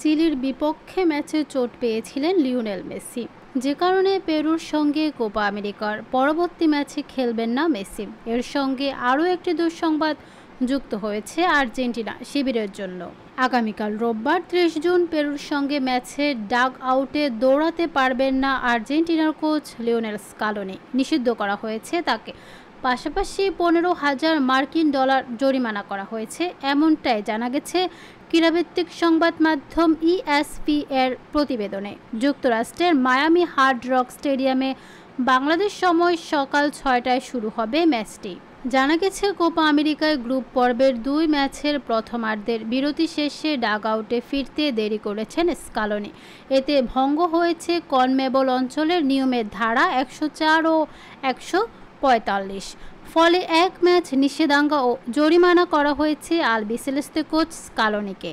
চিলির বিপক্ষে ম্যাচে চোট পেয়েছিলেন লিওনেল মেসি, যে কারণে পেরুর সঙ্গে কোপা আমেরিকার পরবর্তী ম্যাচে খেলবেন না মেসি। এর সঙ্গে আরও একটি দুঃসংবাদ যুক্ত হয়েছে আর্জেন্টিনা শিবিরের জন্য। আগামীকাল রোববার 30 জুন পেরুর সঙ্গে ম্যাচে ডাগ আউটে দৌড়াতে পারবেন না আর্জেন্টিনার কোচ লিওনেল স্কালোনি। নিষিদ্ধ করা হয়েছে তাকে, পাশাপাশি 15,000 মার্কিন ডলার জরিমানা করা হয়েছে, এমনটাই জানা গেছে ক্রীড়াভিত্তিক সংবাদ মাধ্যম ESPN এর প্রতিবেদনে। যুক্তরাষ্ট্রের মায়ামি হার্ড রক স্টেডিয়ামে বাংলাদেশ সময় সকাল 6টায় শুরু হবে ম্যাচটি। জানা গেছে কোপা আমেরিকায় গ্রুপ পর্বের 2 ম্যাচের প্রথমার্ধের বিরতি শেষে ডাগ আউটে ফিরতে দেরি করেছেন স্কালোনি। এতে ভঙ্গ হয়েছে কনমেবল অঞ্চলের নিয়মের ধারা 104 ও 145। ফলে এক ম্যাচ নিষেধাজ্ঞা ও জরিমানা করা হয়েছে আলবিসেলেস্তে কোচ স্কালোনিকে।